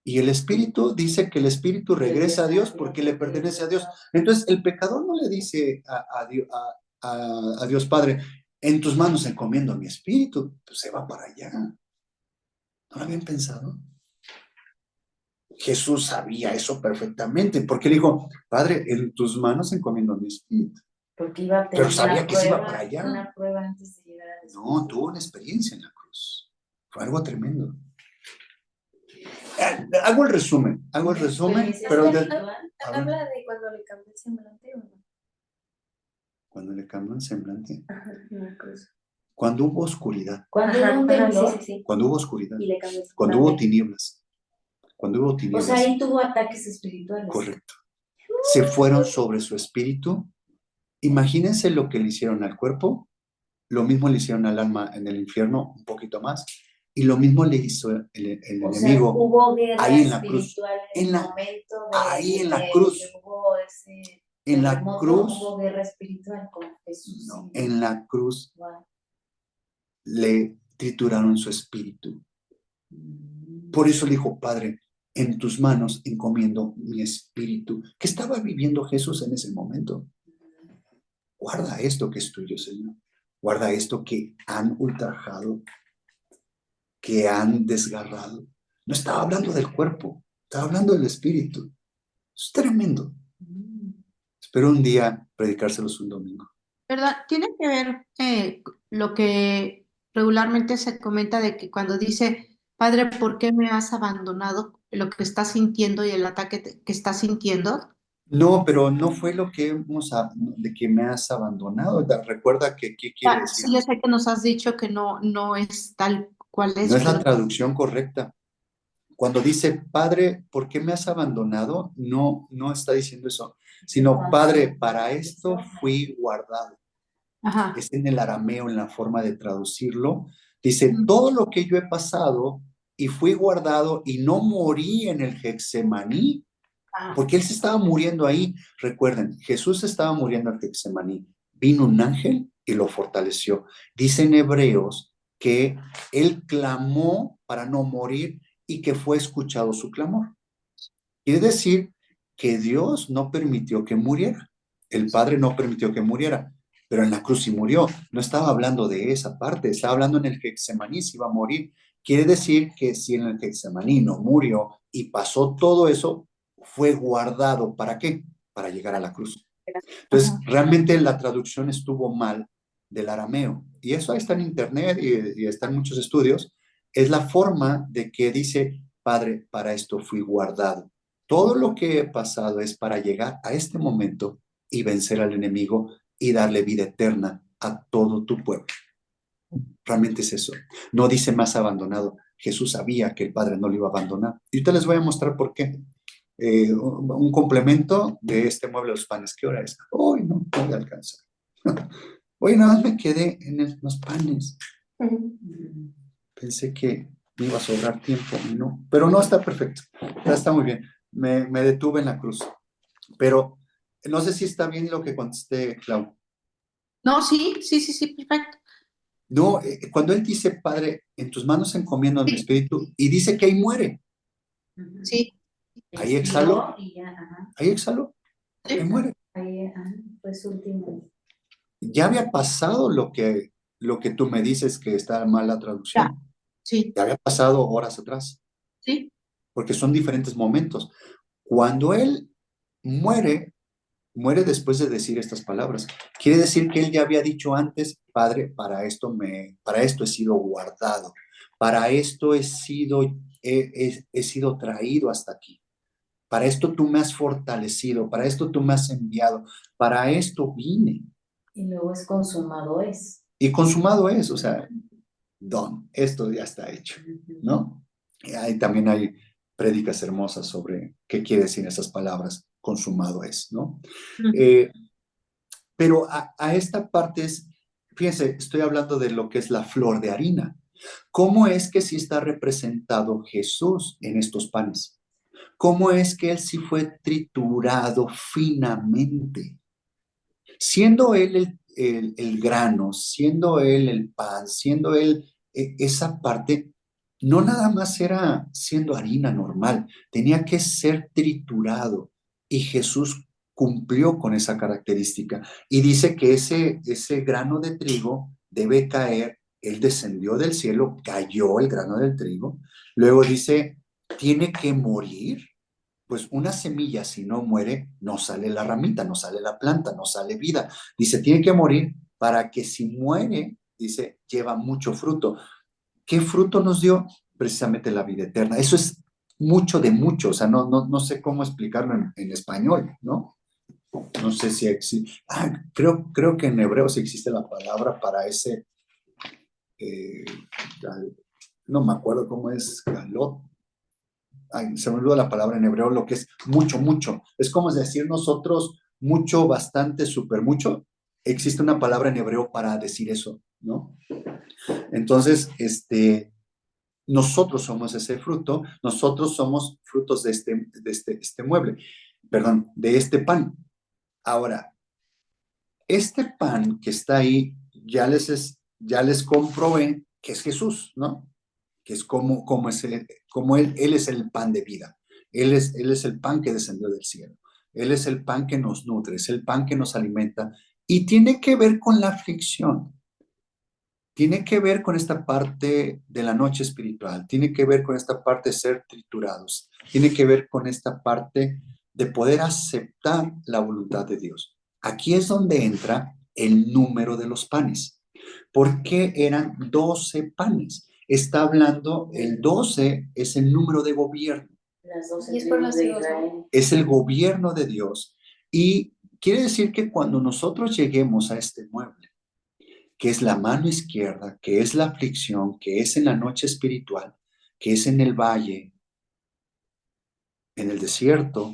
Y el espíritu dice que el espíritu regresa a Dios porque le pertenece a Dios. Entonces, el pecador no le dice a Dios Padre, en tus manos encomiendo mi espíritu, pues se va para allá. ¿No lo habían pensado? Jesús sabía eso perfectamente, porque le dijo, Padre, en tus manos encomiendo mi espíritu. Porque iba a tener Pero sabía una que se iba prueba, para allá. una prueba antes de llegar a No, tuvo una experiencia en la cruz. Fue algo tremendo. Hago el resumen, pero ¿Habla de cuando le cambió el semblante o no? cuando le cambió el semblante, Ajá, en la cruz. cuando hubo oscuridad, Cuando hubo un temblor, sí. cuando hubo oscuridad, Y le cambió el cuando hubo semblante. tinieblas, o sea, ahí tuvo ataques espirituales. correcto, se fueron sobre su espíritu. Imagínense lo que le hicieron al cuerpo, lo mismo le hicieron al alma en el infierno, un poquito más, y lo mismo le hizo el O sea, enemigo hubo guerra ahí en la cruz, espiritual en el momento ahí en la de cruz, que hubo ese en la terremoto, cruz, hubo guerra espiritual con Jesús. no, en la cruz Wow. le trituraron su espíritu. Por eso le dijo, Padre, en tus manos encomiendo mi espíritu. ¿Qué estaba viviendo Jesús en ese momento? Guarda esto que es tuyo, Señor. Guarda esto que han ultrajado, que han desgarrado. No estaba hablando del cuerpo, estaba hablando del espíritu. Es tremendo. Espero un día predicárselos un domingo. ¿verdad? Tiene que ver lo que regularmente se comenta de que cuando dice, Padre, ¿por qué me has abandonado? Lo que está sintiendo y el ataque que está sintiendo. No, pero no fue lo que de que me has abandonado. Recuerda que, ¿qué quiere Ah, decir? sí, yo sé que nos has dicho que no es tal cual No es, es la pero traducción correcta. Cuando dice, Padre, ¿por qué me has abandonado? No, no está diciendo eso, sino, Padre, para esto fui guardado. ajá. Es en el arameo, en la forma de traducirlo. Dice, Mm. todo lo que yo he pasado y fui guardado y no morí en el Getsemaní, Ah, porque él se estaba muriendo ahí. Recuerden, Jesús estaba muriendo en Getsemaní. Vino un ángel y lo fortaleció. Dice en Hebreos que él clamó para no morir y que fue escuchado su clamor. Quiere decir que Dios no permitió que muriera. El Padre no permitió que muriera, pero en la cruz sí murió. No estaba hablando de esa parte, estaba hablando en el Getsemaní si iba a morir. Quiere decir que si en el Getsemaní no murió y pasó todo eso, fue guardado. ¿Para qué? Para llegar a la cruz. Entonces, ajá. realmente la traducción estuvo mal del arameo. Y eso está en internet y está en muchos estudios. Es la forma de que dice, Padre, para esto fui guardado. Todo lo que he pasado es para llegar a este momento y vencer al enemigo y darle vida eterna a todo tu pueblo. Realmente es eso. No dice más abandonado. Jesús sabía que el Padre no lo iba a abandonar. Y ahorita les voy a mostrar por qué. Un complemento de este mueble de los panes. ¿Qué hora es? Hoy no voy a alcanzar. Hoy nada más me quedé en los panes. Pensé que me iba a sobrar tiempo y no. Pero no, está perfecto. Ya está muy bien. Me detuve en la cruz. Pero no sé si está bien lo que contesté, Clau. No, sí, perfecto. No, cuando él dice, Padre, en tus manos encomiendo mi Sí, espíritu, y dice que ahí muere, Ujú. sí, ahí exhaló, Expiró y ya, ajá. ahí exhaló, ahí sí, muere. Ahí, ajá, fue su último. Ya había pasado lo que tú me dices que está mal la ya, traducción. sí, Ya había pasado horas atrás, sí. porque son diferentes momentos. Cuando él muere, muere después de decir estas palabras. Quiere decir que él ya había dicho antes, Padre, para esto he sido guardado, para esto he sido traído hasta aquí. Para esto tú me has fortalecido, para esto tú me has enviado, para esto vine. Y luego es consumado es. Y consumado es, o sea, don, esto ya está hecho, ¿no? Y ahí también hay prédicas hermosas sobre qué quiere decir esas palabras, consumado es, ¿no? Ujú. Eh, pero a esta parte es, fíjense, estoy hablando de lo que es la flor de harina. ¿Cómo es que sí está representado Jesús en estos panes? ¿Cómo es que él sí fue triturado finamente? Siendo él el grano, siendo él el pan, siendo él esa parte, no nada más era siendo harina normal, tenía que ser triturado y Jesús cumplió con esa característica y dice que ese grano de trigo debe caer, él descendió del cielo, cayó el grano del trigo, luego dice, tiene que morir, pues una semilla, si no muere, no sale la ramita, no sale la planta, no sale vida. Dice, tiene que morir para que si muere, dice, lleva mucho fruto. ¿Qué fruto nos dio? Precisamente la vida eterna. Eso es mucho de mucho, o sea, no sé cómo explicarlo en español, ¿no? No sé si existe. Creo que en hebreo sí existe la palabra para ese, eh, no me acuerdo cómo es, galot, ay, se me olvidó la palabra en hebreo, lo que es mucho, mucho. Es como decir nosotros mucho, bastante, súper mucho. Existe una palabra en hebreo para decir eso, ¿no? Entonces, nosotros somos ese fruto, nosotros somos frutos de este mueble, perdón, de este pan. Ahora, este pan que está ahí, ya les comprobé que es Jesús, ¿no? Que es como él es el pan de vida. Él es el pan que descendió del cielo. Él es el pan que nos nutre, es el pan que nos alimenta. Y tiene que ver con la aflicción, tiene que ver con esta parte de la noche espiritual, tiene que ver con esta parte de ser triturados, tiene que ver con esta parte de poder aceptar la voluntad de Dios. Aquí es donde entra el número de los panes. ¿Por qué eran 12 panes? Está hablando, el 12 es el número de gobierno. Las 12 Y es por tribus las de tribus, ¿no? Israel. Es el gobierno de Dios. Y quiere decir que cuando nosotros lleguemos a este mueble, que es la mano izquierda, que es la aflicción, que es en la noche espiritual, que es en el valle, en el desierto,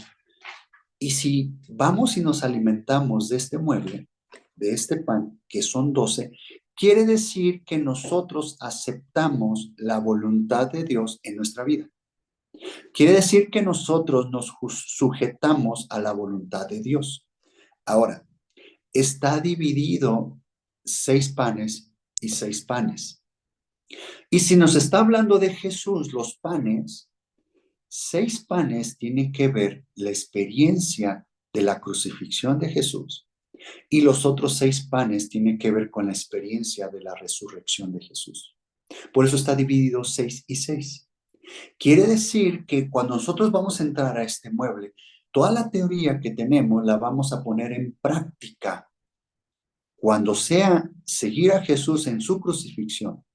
y si vamos y nos alimentamos de este mueble, de este pan, que son 12, quiere decir que nosotros aceptamos la voluntad de Dios en nuestra vida. Quiere decir que nosotros nos sujetamos a la voluntad de Dios. Ahora, está dividido 6 panes y 6 panes. Y si nos está hablando de Jesús, los panes, 6 panes tienen que ver la experiencia de la crucifixión de Jesús y los otros 6 panes tienen que ver con la experiencia de la resurrección de Jesús. Por eso está dividido 6 y 6. Quiere decir que cuando nosotros vamos a entrar a este mueble, toda la teoría que tenemos la vamos a poner en práctica cuando sea seguir a Jesús en su crucifixión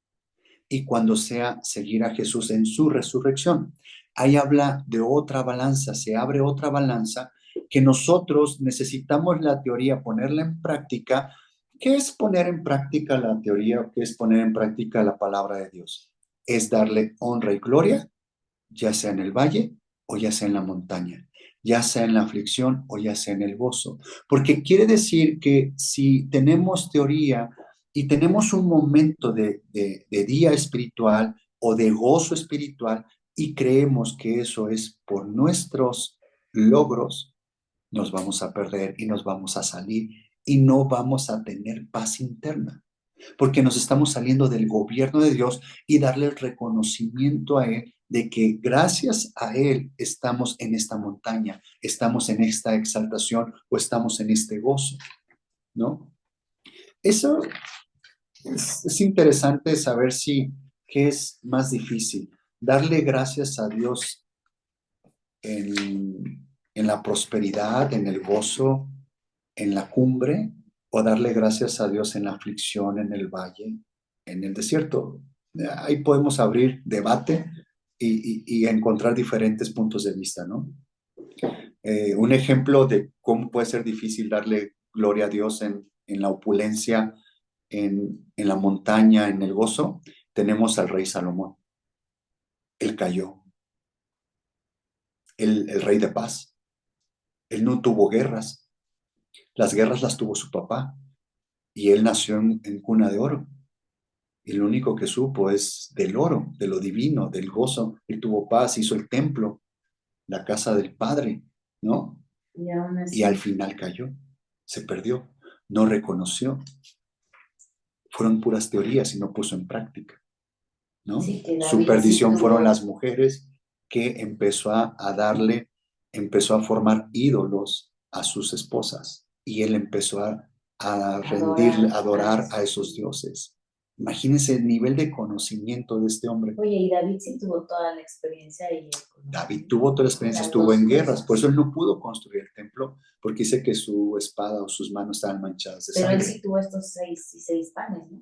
y cuando sea seguir a Jesús en su resurrección. Ahí habla de otra balanza, se abre otra balanza que nosotros necesitamos la teoría, ponerla en práctica. ¿Qué es poner en práctica la teoría? ¿Qué es poner en práctica la palabra de Dios? Es darle honra y gloria, ya sea en el valle o ya sea en la montaña, ya sea en la aflicción o ya sea en el gozo. Porque quiere decir que si tenemos teoría y tenemos un momento de día espiritual o de gozo espiritual y creemos que eso es por nuestros logros, nos vamos a perder y nos vamos a salir y no vamos a tener paz interna. Porque nos estamos saliendo del gobierno de Dios y darle el reconocimiento a Él de que gracias a Él estamos en esta montaña, estamos en esta exaltación o estamos en este gozo, ¿no? Eso es interesante saber qué es más difícil, darle gracias a Dios en la prosperidad, en el gozo, en la cumbre, o darle gracias a Dios en la aflicción, en el valle, en el desierto. Ahí podemos abrir debate y encontrar diferentes puntos de vista, ¿no? Un ejemplo de cómo puede ser difícil darle gloria a Dios en la opulencia, en la montaña, en el gozo, tenemos al rey Salomón. Él cayó. El rey de paz. Él no tuvo guerras. Las guerras las tuvo su papá. Y él nació en cuna de oro. Y lo único que supo es del oro, de lo divino, del gozo. Él tuvo paz, hizo el templo, la casa del Padre, ¿no? Y aún así, Y al final cayó, se perdió, no reconoció. Fueron puras teorías y no puso en práctica, ¿no? sí, que David Su perdición sí tuvo- fueron las mujeres que empezó empezó a formar ídolos a sus esposas y él empezó a rendirle, a adorar a esos dioses. Imagínense el nivel de conocimiento de este hombre. Oye, y David sí tuvo toda la experiencia y David tuvo toda la experiencia, Las estuvo dos en guerras, cosas. por eso él no pudo construir el templo, porque dice que su espada o sus manos estaban manchadas de Pero él sangre. sí tuvo estos 6 panes, ¿no?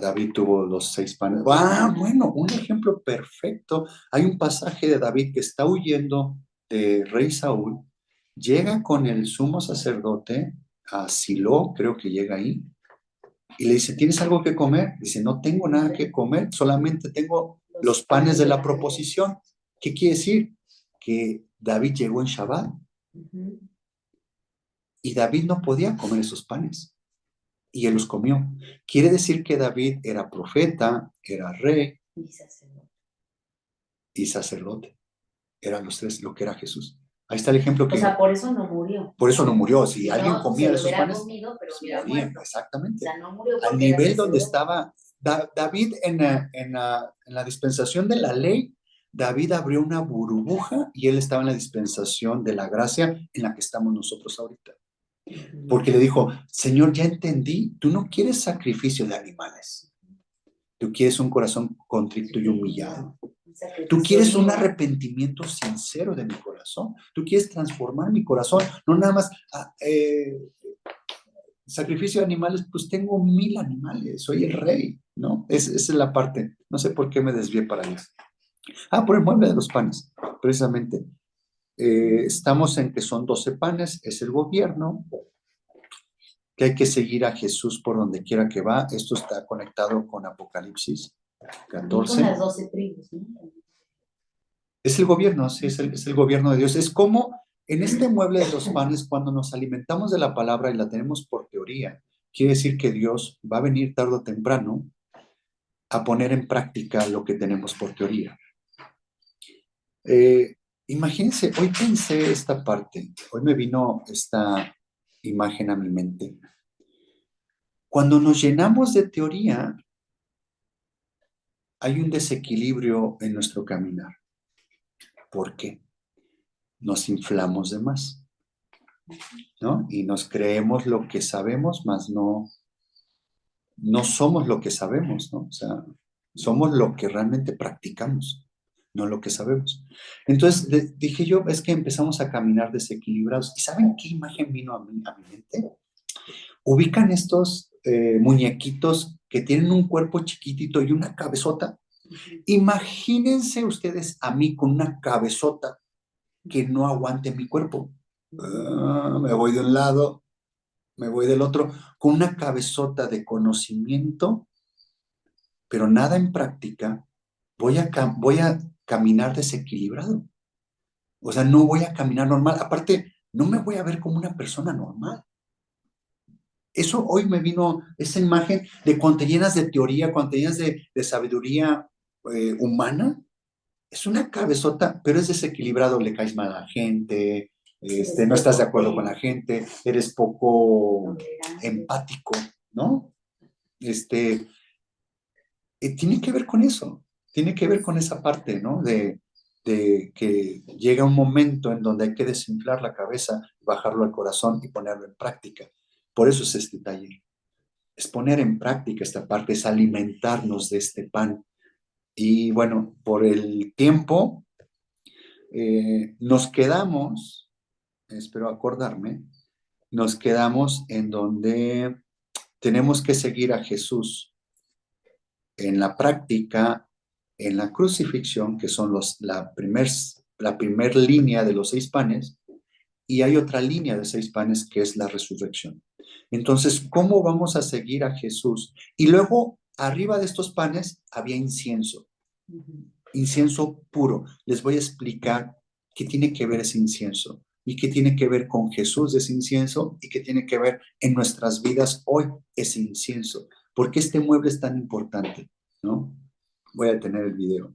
David tuvo los 6 panes. Bueno, un ejemplo perfecto. Hay un pasaje de David que está huyendo de rey Saúl, llega con el sumo sacerdote a Silo, creo que llega ahí, y le dice, ¿tienes algo que comer? Dice, no tengo nada que comer, solamente tengo los panes de la proposición. ¿Qué quiere decir? Que David llegó en Shabbat Ujú. y David no podía comer esos panes. Y él los comió. Quiere decir que David era profeta, era rey Y sacerdote. y sacerdote. Eran los tres, lo que era Jesús. Ahí está el ejemplo que... O sea, por eso no murió. por eso no murió. Si Si alguien no, comía se de lo esos hubiera panes, comido, pero se hubiera moría. muerto. O Exactamente. sea, no murió Al porque era nivel donde sacerdote. estaba David en la dispensación de la ley, David abrió una burbuja y él estaba en la dispensación de la gracia en la que estamos nosotros ahorita. Ujú. Porque le dijo, Señor, ya entendí, tú no quieres sacrificio de animales, tú quieres un corazón contrito y humillado. Un sacrificio Tú quieres un vivo. arrepentimiento sincero de mi corazón. Tú quieres transformar mi corazón, no nada más sacrificio de animales, pues tengo 1000 animales, soy el rey, ¿no? Esa es la parte. No sé por qué me desvié para allá. Por el mueble de los panes, precisamente. Estamos en que son 12 panes, es el gobierno, que hay que seguir a Jesús por donde quiera que va. Esto está conectado con Apocalipsis También con 14. las 12 tribus, ¿no? Es el gobierno, sí, es el gobierno de Dios. Es como en este mueble de los panes, cuando nos alimentamos de la palabra y la tenemos por teoría, quiere decir que Dios va a venir tarde o temprano a poner en práctica lo que tenemos por teoría. Imagínense, hoy pensé esta parte, hoy me vino esta imagen a mi mente. Cuando nos llenamos de teoría, hay un desequilibrio en nuestro caminar. ¿Por qué? Nos inflamos de más, ¿no? Y nos creemos lo que sabemos, mas no somos lo que sabemos, ¿no? O sea, somos lo que realmente practicamos, no lo que sabemos. Entonces dije yo, es que empezamos a caminar desequilibrados. ¿Y saben qué imagen vino a mi mente? Ubican estos muñequitos que tienen un cuerpo chiquitito y una cabezota. Imagínense ustedes a mí con una cabezota que no aguante mi cuerpo. Me voy de un lado, me voy del otro, con una cabezota de conocimiento, pero nada en práctica, voy a caminar desequilibrado. O sea, no voy a caminar normal. Aparte, no me voy a ver como una persona normal. Eso hoy me vino esa imagen de cuando te llenas de teoría, cuando te llenas de sabiduría humana, es una cabezota, pero es desequilibrado, le caes mal a la gente, no estás de acuerdo con la gente, eres poco empático, ¿no? Tiene que ver con eso, tiene que ver con esa parte, ¿no? De que llega un momento en donde hay que desinflar la cabeza, bajarlo al corazón y ponerlo en práctica. Por eso es este taller. Es poner en práctica esta parte, es alimentarnos de este pan. Y bueno, por el tiempo, nos quedamos, espero acordarme, nos quedamos en donde tenemos que seguir a Jesús en la práctica, en la crucifixión, que son la primer línea de los 6 panes, y hay otra línea de 6 panes que es la resurrección. Entonces, ¿cómo vamos a seguir a Jesús? Y luego, arriba de estos panes había incienso, incienso puro. Les voy a explicar qué tiene que ver ese incienso y qué tiene que ver con Jesús ese incienso y qué tiene que ver en nuestras vidas hoy ese incienso. ¿Por qué este mueble es tan importante? ¿No? Voy a detener el video.